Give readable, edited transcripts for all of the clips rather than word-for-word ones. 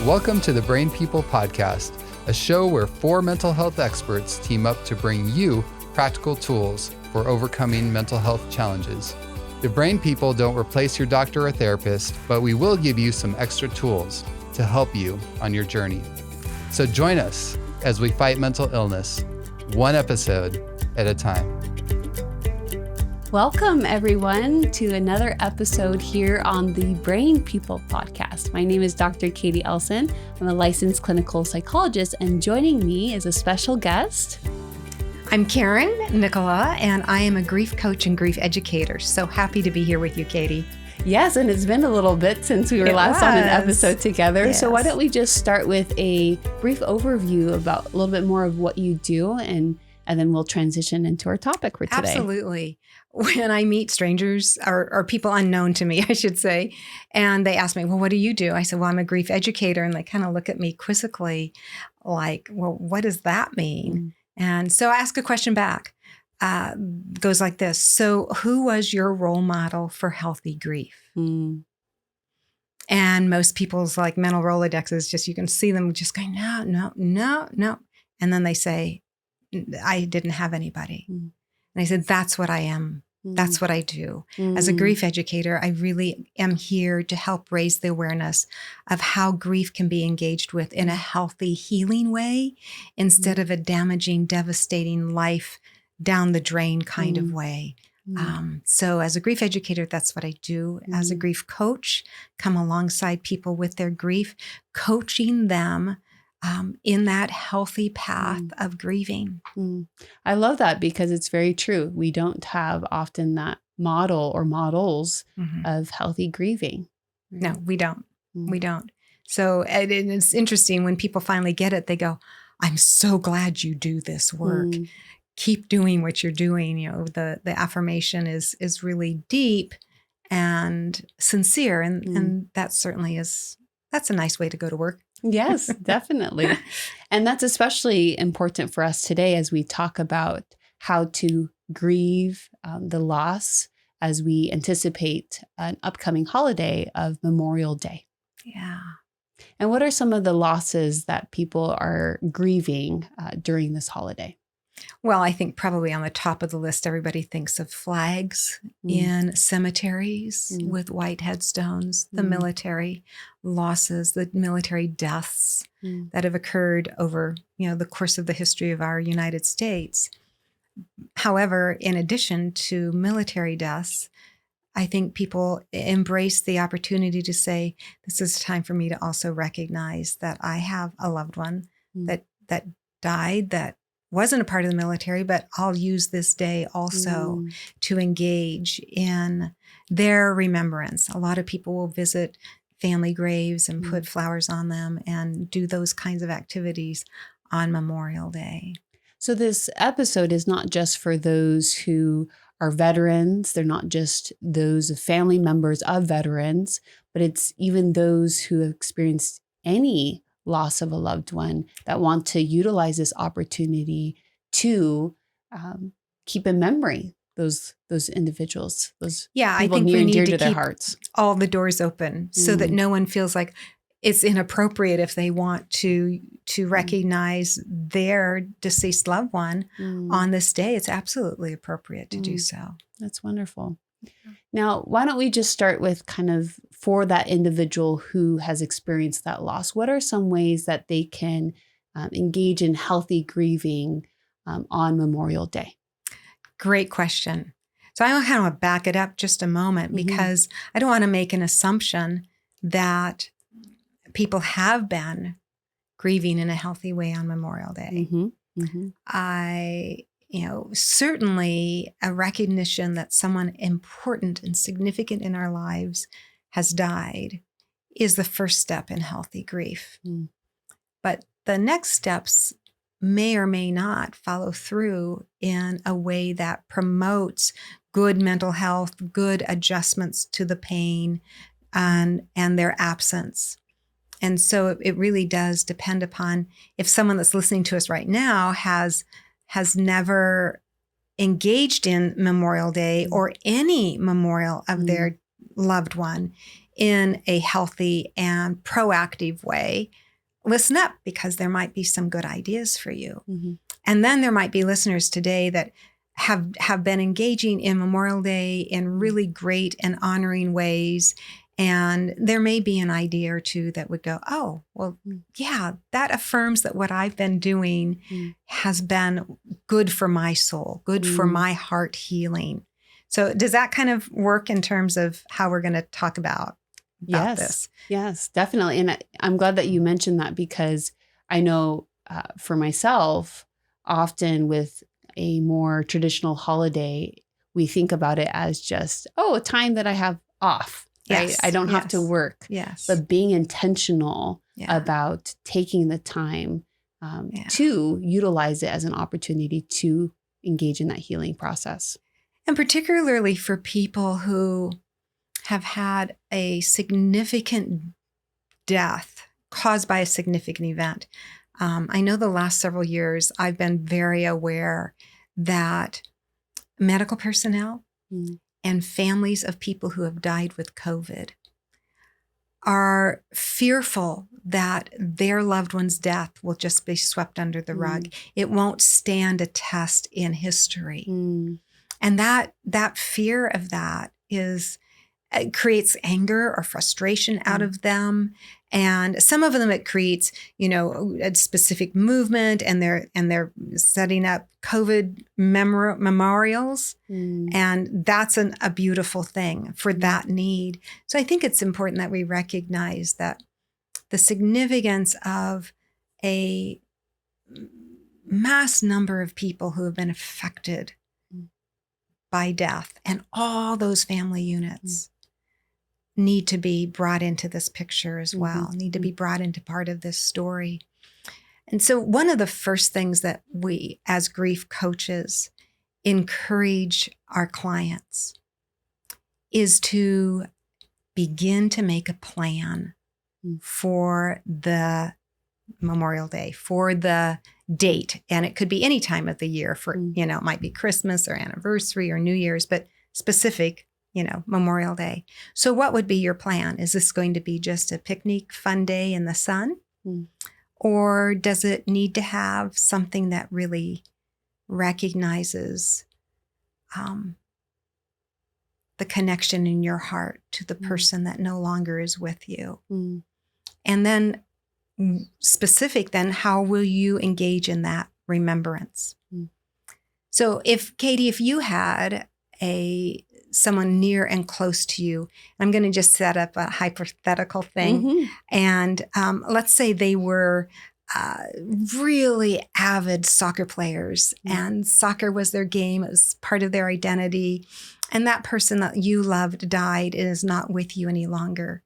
Welcome to the Brain People Podcast, a show where four mental health experts team up to bring you practical tools for overcoming mental health challenges. The Brain People don't replace your doctor or therapist, but we will give you some extra tools to help you on your journey. So join us as we fight mental illness, one episode at a time. Welcome, everyone, to another episode here on the Brain People Podcast. My name is Dr. Katie Elson. I'm a licensed clinical psychologist, and joining me is a special guest. I'm Karen Nicola, and I am a grief coach and grief educator. So happy to be here with you, Katie. Yes, and it's been a little bit since we were last on an episode together. Yes. So why don't we just start with a brief overview about a little bit more of what you do, and then we'll transition into our topic for today. Absolutely. When I meet strangers or people unknown to me, I should say, and they ask me, well, what do you do? I said, well, I'm a grief educator. And they kind of look at me quizzically like, well, what does that mean? And so I ask a question back. Goes like this. So who was your role model for healthy grief? And most people's like mental Rolodexes, just you can see them just going, no. And then they say, I didn't have anybody. And I said, that's what I am. That's what I do. As a grief educator, I really am here to help raise the awareness of how grief can be engaged with in a healthy, healing way instead of a damaging, devastating life down the drain kind of way. So as a grief educator, that's what I do. As a grief coach, come alongside people with their grief, coaching them in that healthy path of grieving. I love that because it's very true. We don't have often that model or models of healthy grieving. No, we don't. We don't. So it's interesting when people finally get it, they go, I'm so glad you do this work. Keep doing what you're doing. You know, the affirmation is really deep and sincere. And that certainly that's a nice way to go to work. Yes, definitely. And that's especially important for us today as we talk about how to grieve the loss as we anticipate an upcoming holiday of Memorial Day. Yeah. And what are some of the losses that people are grieving during this holiday? Well, I think probably on the top of the list, everybody thinks of flags in cemeteries with white headstones, the military losses, the military deaths that have occurred over, the course of the history of our United States. However, in addition to military deaths, I think people embrace the opportunity to say, this is time for me to also recognize that I have a loved one that died, that wasn't a part of the military, but I'll use this day also to engage in their remembrance. A lot of people will visit family graves and put flowers on them and do those kinds of activities on Memorial Day. So this episode is not just for those who are veterans. They're not just those family members of veterans, but it's even those who have experienced any loss of a loved one that want to utilize this opportunity to keep in memory those individuals, those people I think near we and need dear to to their keep hearts. All the doors open so that no one feels like it's inappropriate if they want to recognize their deceased loved one on this day. It's absolutely appropriate to do so. That's wonderful. Now, why don't we just start with kind of for that individual who has experienced that loss, what are some ways that they can engage in healthy grieving on Memorial Day? Great question. So I kind of want to back it up just a moment because I don't want to make an assumption that people have been grieving in a healthy way on Memorial Day. Certainly a recognition that someone important and significant in our lives has died is the first step in healthy grief. But the next steps may or may not follow through in a way that promotes good mental health, good adjustments to the pain and their absence. And so it really does depend upon if someone that's listening to us right now has never engaged in Memorial Day or any memorial of their loved one in a healthy and proactive way, listen up, because there might be some good ideas for you. Mm-hmm. And then there might be listeners today that have been engaging in Memorial Day in really great and honoring ways. And there may be an idea or two that would go, oh, well, yeah, that affirms that what I've been doing has been good for my soul, good for my heart healing. So does that kind of work in terms of how we're going to talk about this? Yes, definitely. And I'm glad that you mentioned that, because I know for myself, often with a more traditional holiday, we think about it as just, a time that I have off. Right? Yes. I don't have to work. Yes. But being intentional about taking the time to utilize it as an opportunity to engage in that healing process. And particularly for people who have had a significant death caused by a significant event. I know the last several years, I've been very aware that medical personnel and families of people who have died with COVID are fearful that their loved one's death will just be swept under the rug. It won't stand a test in history. And that fear of that it creates anger or frustration out of them. And some of them, it creates, a specific movement, and they're setting up COVID memorials. And that's a beautiful thing for that need. So I think it's important that we recognize that the significance of a mass number of people who have been affected by death, and all those family units need to be brought into this picture as well, need to be brought into part of this story. And so one of the first things that we, as grief coaches, encourage our clients is to begin to make a plan for the Memorial Day, for the date. And it could be any time of the year for, it might be Christmas or anniversary or New Year's, but specific, Memorial Day. So what would be your plan? Is this going to be just a picnic, fun day in the sun? Or does it need to have something that really recognizes the connection in your heart to the person that no longer is with you? And then specific, then how will you engage in that remembrance? So Katie, if you had someone near and close to you, I'm going to just set up a hypothetical thing. And let's say they were really avid soccer players, and soccer was their game. It was part of their identity. And that person that you loved died and is not with you any longer.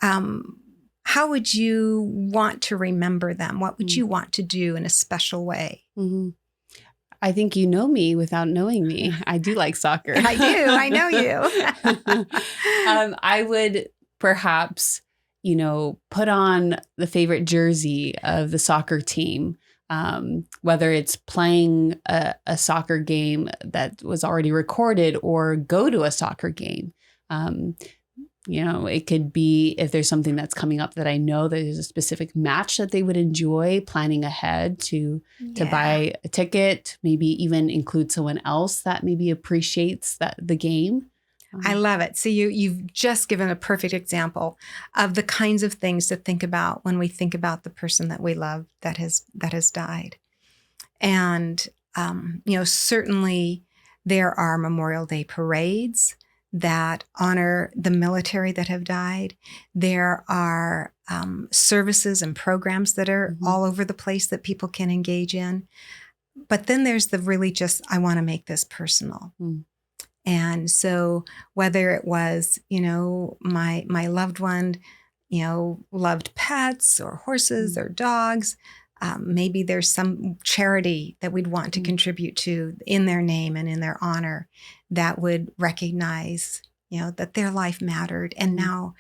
How would you want to remember them? What would you want to do in a special way? I think you know me without knowing me. I do like soccer. I do. I know you. I would perhaps, put on the favorite jersey of the soccer team, whether it's playing a soccer game that was already recorded or go to a soccer game. It could be if there's something that's coming up that I know there's a specific match that they would enjoy, planning ahead to buy a ticket, maybe even include someone else that maybe appreciates the game. I love it. So you've just given a perfect example of the kinds of things to think about when we think about the person that we love that has died. And, certainly there are Memorial Day parades that honor the military that have died. There are services and programs that are all over the place that people can engage in. But then there's the really just, I want to make this personal. And so whether it was, my loved one, loved pets or horses or dogs, maybe there's some charity that we'd want to contribute to in their name and in their honor that would recognize, that their life mattered. And now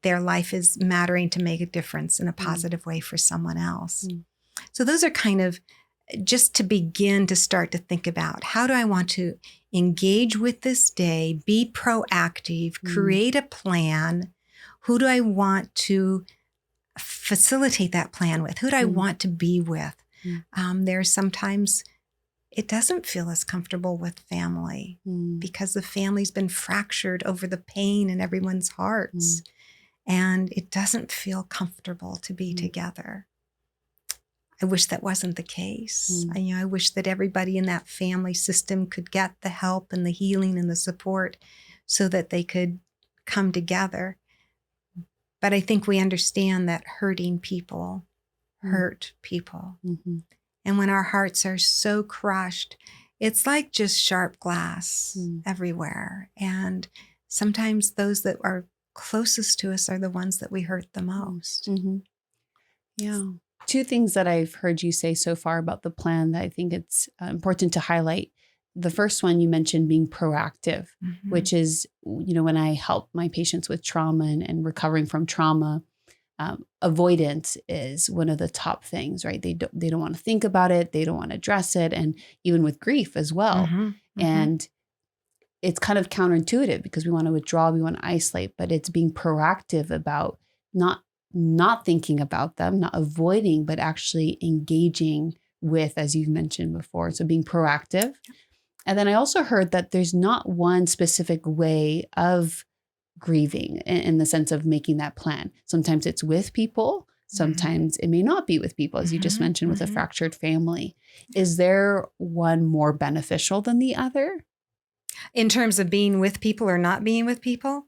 their life is mattering to make a difference in a positive way for someone else. So those are kind of just to begin to start to think about, how do I want to engage with this day, be proactive, create a plan. Who do I want to facilitate that plan with? Who do I want to be with? There's sometimes it doesn't feel as comfortable with family because the family's been fractured over the pain in everyone's hearts. And it doesn't feel comfortable to be together. I wish that wasn't the case. I wish that everybody in that family system could get the help and the healing and the support so that they could come together. But I think we understand that hurting people hurt people. And when our hearts are so crushed, it's like just sharp glass everywhere. And sometimes those that are closest to us are the ones that we hurt the most. Yeah. Two things that I've heard you say so far about the plan that I think it's important to highlight. The first one you mentioned being proactive, which is, when I help my patients with trauma and recovering from trauma, avoidance is one of the top things, right? They don't want to think about it. They don't want to address it. And even with grief as well. And it's kind of counterintuitive because we want to withdraw, we want to isolate, but it's being proactive about not thinking about them, not avoiding, but actually engaging with, as you've mentioned before. So being proactive. And then I also heard that there's not one specific way of grieving in the sense of making that plan. Sometimes it's with people. Sometimes it may not be with people, as you just mentioned, with a fractured family. Is there one more beneficial than the other? In terms of being with people or not being with people?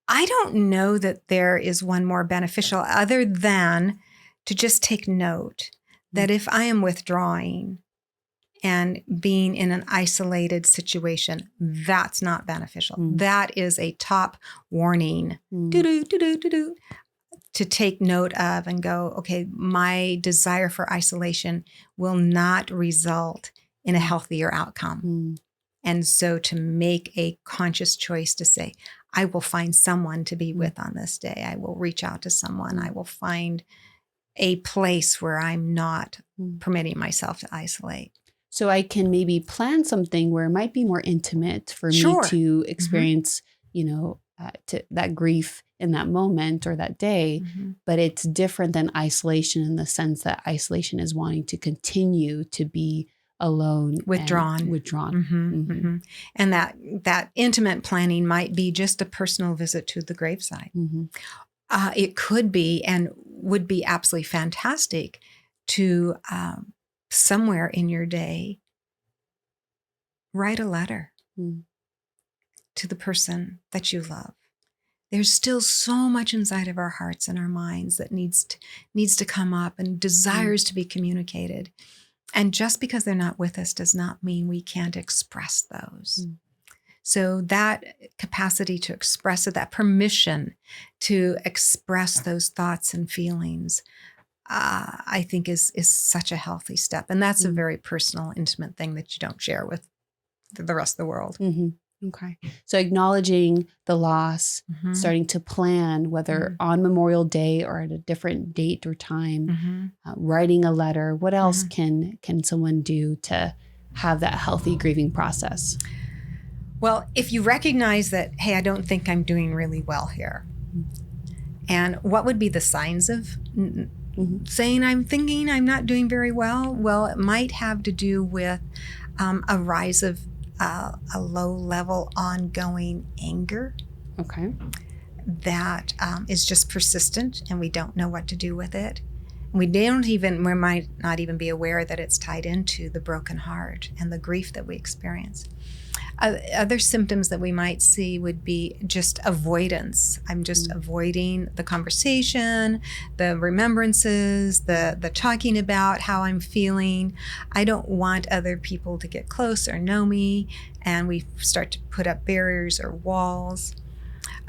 I don't know that there is one more beneficial other than to just take note that if I am withdrawing and being in an isolated situation, that's not beneficial. That is a top warning to take note of and go, okay, my desire for isolation will not result in a healthier outcome. And so to make a conscious choice to say, I will find someone to be with on this day. I will reach out to someone. I will find a place where I'm not permitting myself to isolate. So I can maybe plan something where it might be more intimate for me to experience, that grief in that moment or that day, but it's different than isolation in the sense that isolation is wanting to continue to be alone, withdrawn. And that intimate planning might be just a personal visit to the graveside. It could be and would be absolutely fantastic to somewhere in your day write a letter to the person that you love. There's still so much inside of our hearts and our minds that needs to come up and desires to be communicated. And just because they're not with us does not mean we can't express those. So that capacity to express it, that permission to express those thoughts and feelings, I think is such a healthy step. And that's a very personal, intimate thing that you don't share with the rest of the world. Okay. So acknowledging the loss, starting to plan, whether on Memorial Day or at a different date or time, writing a letter. What else can someone do to have that healthy grieving process? Well, if you recognize that, hey, I don't think I'm doing really well here. And what would be the signs of saying I'm thinking I'm not doing very well? Well, it might have to do with a rise of a low-level ongoing anger. Okay. That is just persistent, and we don't know what to do with it. We might not even be aware that it's tied into the broken heart and the grief that we experience. Other symptoms that we might see would be just avoidance. I'm just avoiding the conversation, the remembrances, the talking about how I'm feeling. I don't want other people to get close or know me, and we start to put up barriers or walls.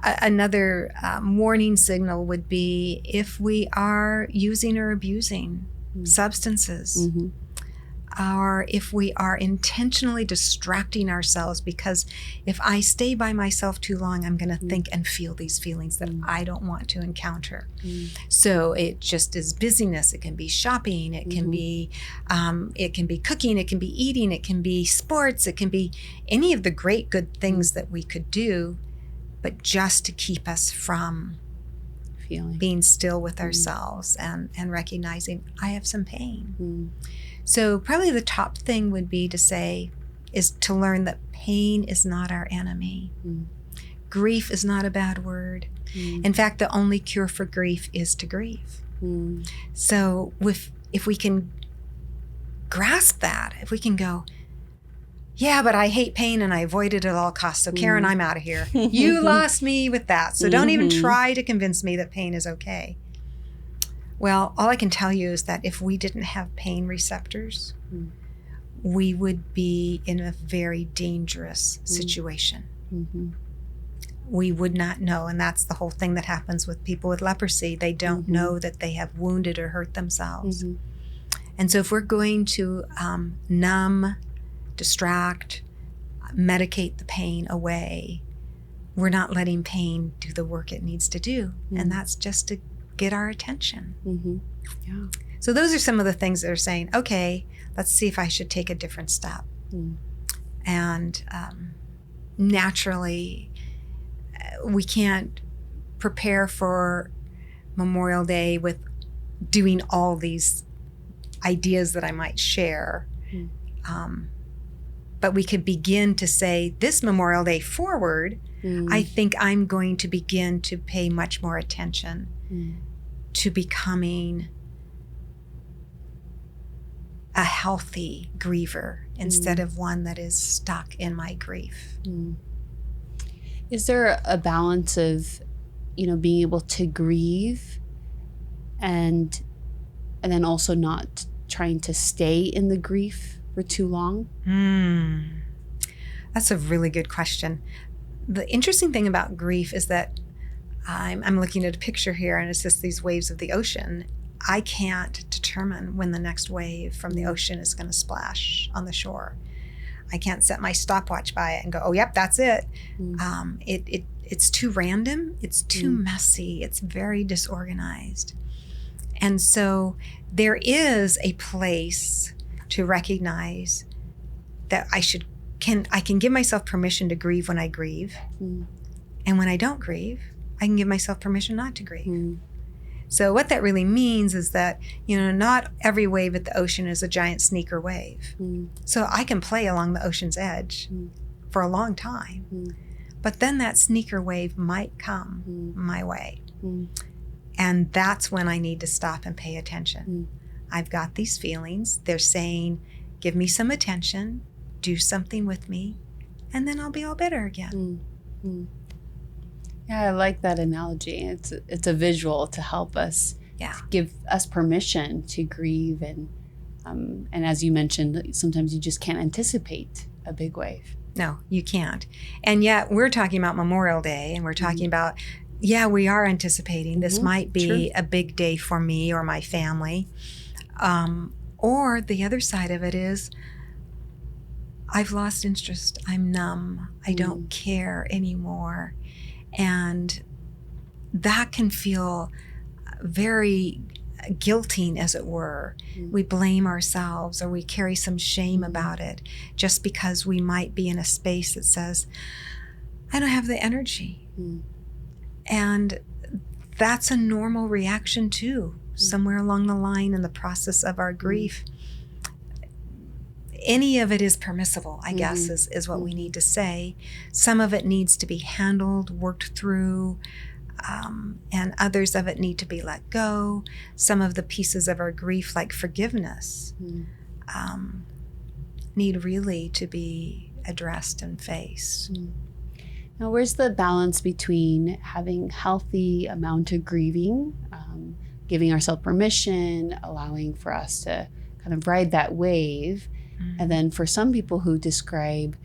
Another warning signal would be if we are using or abusing substances. if we are intentionally distracting ourselves, because if I stay by myself too long, I'm going to think and feel these feelings that I don't want to encounter. So it just is busyness. It can be shopping. It can be cooking. It can be eating. It can be sports. It can be any of the great good things that we could do, but just to keep us from being still with ourselves and recognizing I have some pain. So probably the top thing would be is to learn that pain is not our enemy. Grief is not a bad word. In fact, the only cure for grief is to grieve. So if we can grasp that, if we can go, yeah, but I hate pain and I avoid it at all costs. So Karen, I'm out of here. You lost me with that. So don't even try to convince me that pain is okay. Well, all I can tell you is that if we didn't have pain receptors, we would be in a very dangerous situation. We would not know. And that's the whole thing that happens with people with leprosy. They don't know that they have wounded or hurt themselves. And so if we're going to numb, distract, medicate the pain away, we're not letting pain do the work it needs to do. And that's just to get our attention. So those are some of the things that are saying, okay, let's see if I should take a different step. And naturally, we can't prepare for Memorial Day with doing all these ideas that I might share. But we could begin to say, this Memorial Day forward, I think I'm going to begin to pay much more attention to becoming a healthy griever instead of one that is stuck in my grief. Is there a balance of, being able to grieve and then also not trying to stay in the grief for too long? That's a really good question. The interesting thing about grief is that I'm looking at a picture here, and it's just these waves of the ocean. I can't determine when the next wave from the ocean is going to splash on the shore. I can't set my stopwatch by it and go, oh, yep, that's it. It's too random. It's too messy. It's very disorganized. And so there is a place to recognize that I can give myself permission to grieve when I grieve. And when I don't grieve, I can give myself permission not to grieve. So what that really means is that, not every wave at the ocean is a giant sneaker wave. So I can play along the ocean's edge for a long time. But then that sneaker wave might come my way. And that's when I need to stop and pay attention. I've got these feelings. They're saying, give me some attention, do something with me, and then I'll be all better again. Yeah, I like that analogy. It's a visual to help us, give us permission to grieve, and as you mentioned, sometimes you just can't anticipate a big wave. No, you can't. And yet we're talking about Memorial Day, and we're talking about, we are anticipating this might be a big day for me or my family. Or the other side of it is, I've lost interest. I'm numb. I don't care anymore. And that can feel very guilting, as it were. We blame ourselves, or we carry some shame about it, just because we might be in a space that says, I don't have the energy. And that's a normal reaction too, somewhere along the line in the process of our grief. Any of it is permissible, I guess, is what we need to say. Some of it needs to be handled, worked through, and others of it need to be let go. Some of the pieces of our grief, like forgiveness, need really to be addressed and faced. Now, where's the balance between having healthy amount of grieving, giving ourselves permission, allowing for us to kind of ride that wave, and then for some people who describe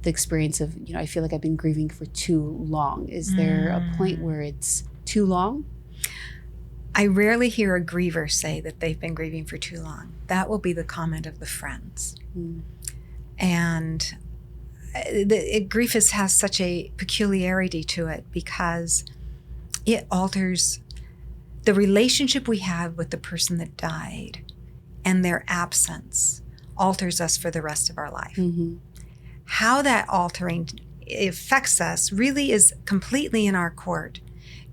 the experience of, I feel like I've been grieving for too long. Is there a point where it's too long? I rarely hear a griever say that they've been grieving for too long. That will be the comment of the friends. And grief has such a peculiarity to it because it alters the relationship we have with the person that died, and their absence alters us for the rest of our life. How that altering affects us really is completely in our court.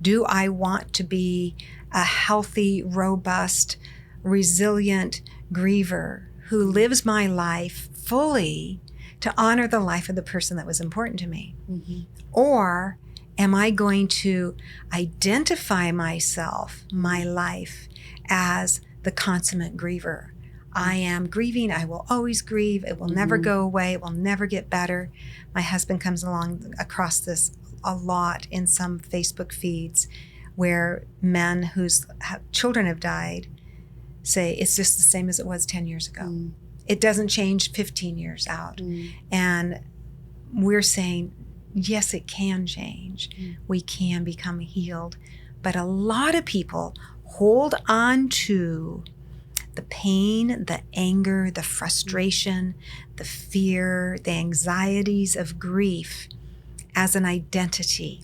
Do I want to be a healthy, robust, resilient griever who lives my life fully to honor the life of the person that was important to me? Or am I going to identify myself, my life, as the consummate griever? I am grieving. I will always grieve. It will never go away. It will never get better. My husband comes along across this a lot in some Facebook feeds where men whose children have died say it's just the same as it was 10 years ago. It doesn't change 15 years out. And we're saying, yes, it can change. We can become healed. But a lot of people hold on to the pain, the anger, the frustration, the fear, the anxieties of grief as an identity.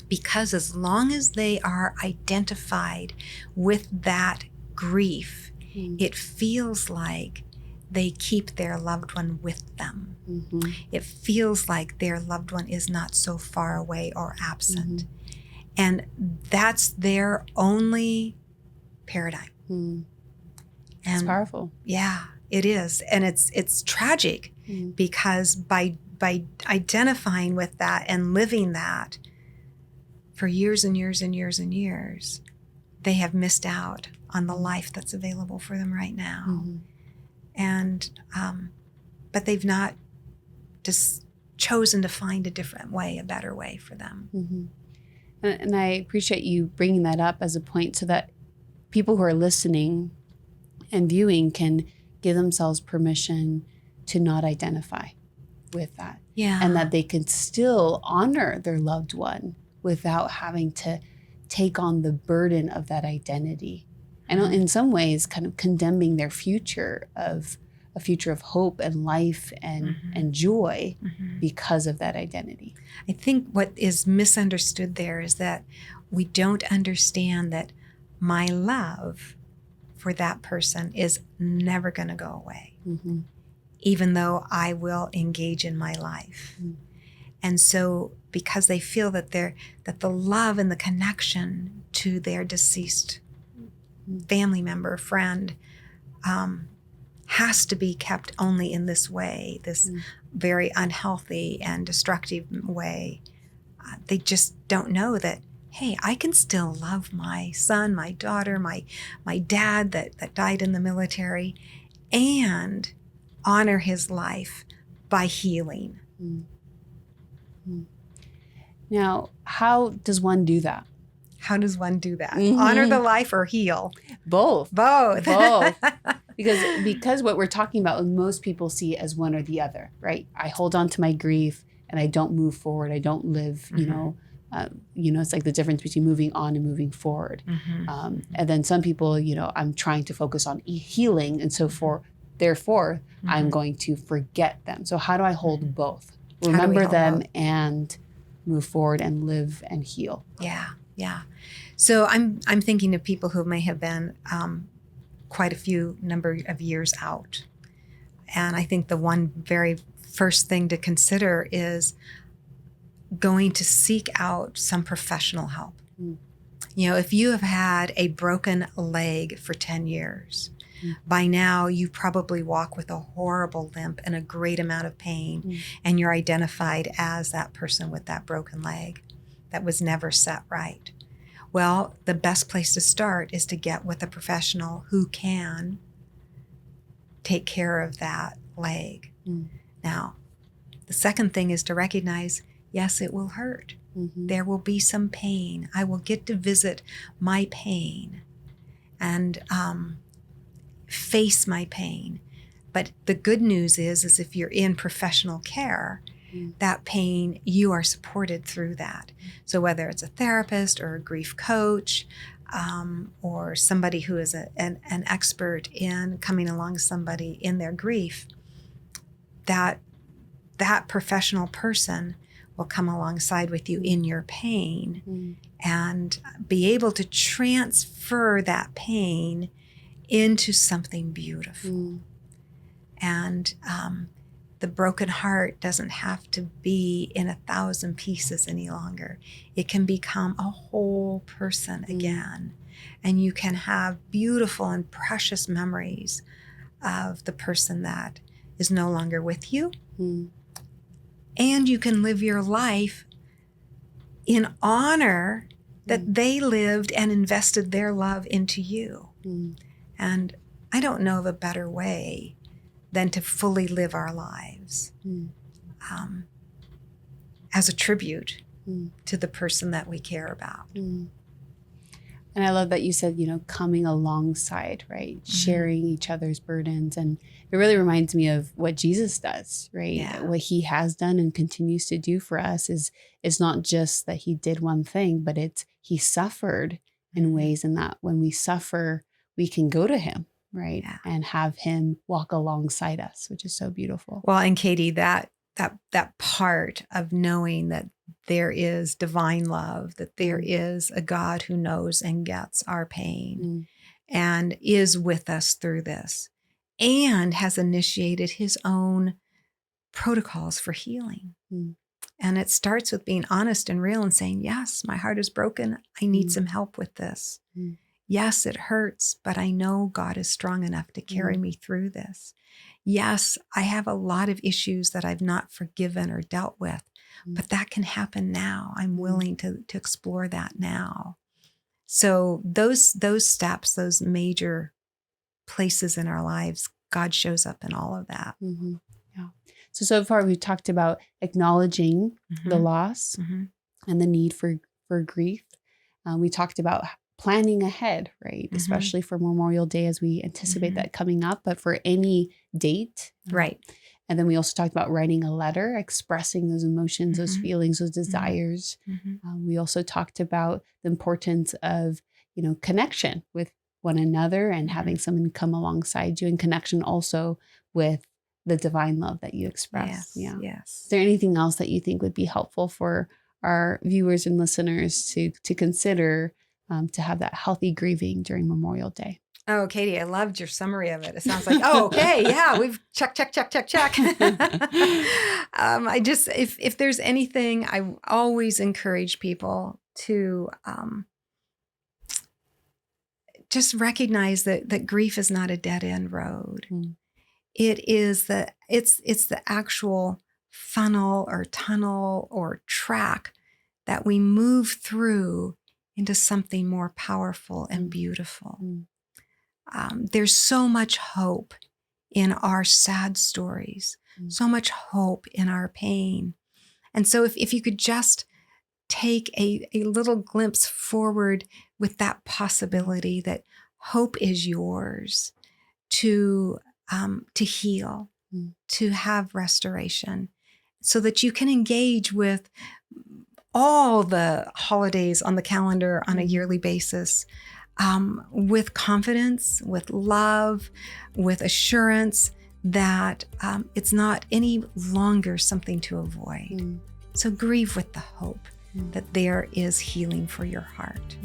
Because as long as they are identified with that grief, it feels like they keep their loved one with them. It feels like their loved one is not so far away or absent. And that's their only paradigm. It's powerful. Yeah, it is. And it's tragic because by identifying with that and living that for years and years and years and years, they have missed out on the life that's available for them right now. And but they've not just chosen to find a different way, a better way for them. And I appreciate you bringing that up as a point so that people who are listening and viewing can give themselves permission to not identify with that. And that they can still honor their loved one without having to take on the burden of that identity. And in some ways, kind of condemning their future of a future of hope and life and joy because of that identity. I think what is misunderstood there is that we don't understand that my love for that person is never going to go away, even though I will engage in my life. And so because they feel that the love and the connection to their deceased family member, friend, has to be kept only in this way, this very unhealthy and destructive way, they just don't know that, hey, I can still love my son, my daughter, my dad that died in the military, and honor his life by healing. Now, how does one do that? How does one do that? Honor the life or heal? Both. Both. Because what we're talking about, most people see as one or the other, right? I hold on to my grief and I don't move forward. I don't live, it's like the difference between moving on and moving forward. And then some people, I'm trying to focus on healing. And so therefore, I'm going to forget them. So how do I hold both? Remember them and move forward and live and heal. Yeah. So I'm thinking of people who may have been quite a few number of years out. And I think the one very first thing to consider is going to seek out some professional help. If you have had a broken leg for 10 years, by now you probably walk with a horrible limp and a great amount of pain, and you're identified as that person with that broken leg that was never set right. Well, the best place to start is to get with a professional who can take care of that leg. Now, the second thing is to recognize, yes, it will hurt. There will be some pain. I will get to visit my pain and face my pain. But the good news is if you're in professional care, that pain, you are supported through that. So whether it's a therapist or a grief coach, or somebody who is an expert in coming along somebody in their grief, that professional person will come alongside with you in your pain and be able to transfer that pain into something beautiful. And the broken heart doesn't have to be in 1,000 pieces any longer. It can become a whole person again. And you can have beautiful and precious memories of the person that is no longer with you. And you can live your life in honor that they lived and invested their love into you. And I don't know of a better way than to fully live our lives as a tribute to the person that we care about. And I love that you said, coming alongside, right? Sharing each other's burdens. And it really reminds me of what Jesus does, right? Yeah. What he has done and continues to do for us is not just that he did one thing, but it's he suffered in ways, and that when we suffer, we can go to him, right? Yeah. And have him walk alongside us, which is so beautiful. Well, and Katie, that part of knowing that there is divine love, that there is a God who knows and gets our pain and is with us through this and has initiated his own protocols for healing. And it starts with being honest and real and saying, yes, my heart is broken. I need some help with this. Yes, it hurts, but I know God is strong enough to carry me through this. Yes, I have a lot of issues that I've not forgiven or dealt with, but that can happen now. I'm willing to explore that now. So those steps, those major places in our lives, God shows up in all of that. Yeah. So far we've talked about acknowledging the loss and the need for grief. We talked about planning ahead, right? Especially for Memorial Day as we anticipate that coming up, but for any date. Right. And then we also talked about writing a letter, expressing those emotions, those feelings, those desires. We also talked about the importance of, connection with one another and having someone come alongside you, and connection also with the divine love that you express. Yes. Is there anything else that you think would be helpful for our viewers and listeners to consider to have that healthy grieving during Memorial Day? Oh, Katie, I loved your summary of it. It sounds like, okay, yeah, we've check. If there's anything, I always encourage people to just recognize that grief is not a dead end road. It is it's the actual funnel or tunnel or track that we move through into something more powerful and beautiful. There's so much hope in our sad stories, so much hope in our pain. And so if you could just take a little glimpse forward with that possibility that hope is yours to heal, to have restoration, so that you can engage with all the holidays on the calendar on a yearly basis, with confidence, with love, with assurance that it's not any longer something to avoid. So grieve with the hope that there is healing for your heart.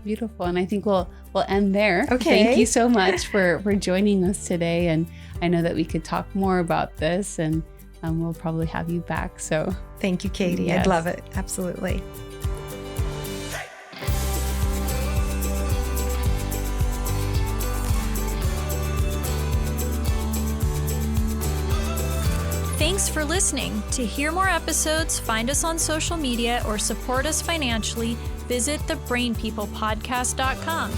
Beautiful. And I think we'll end there. Okay. Thank you so much for joining us today. And I know that we could talk more about this, and we'll probably have you back. So thank you, Katie. Yes. I'd love it. Absolutely. Thanks for listening. To hear more episodes, find us on social media, or support us financially, visit thebrainpeoplepodcast.com.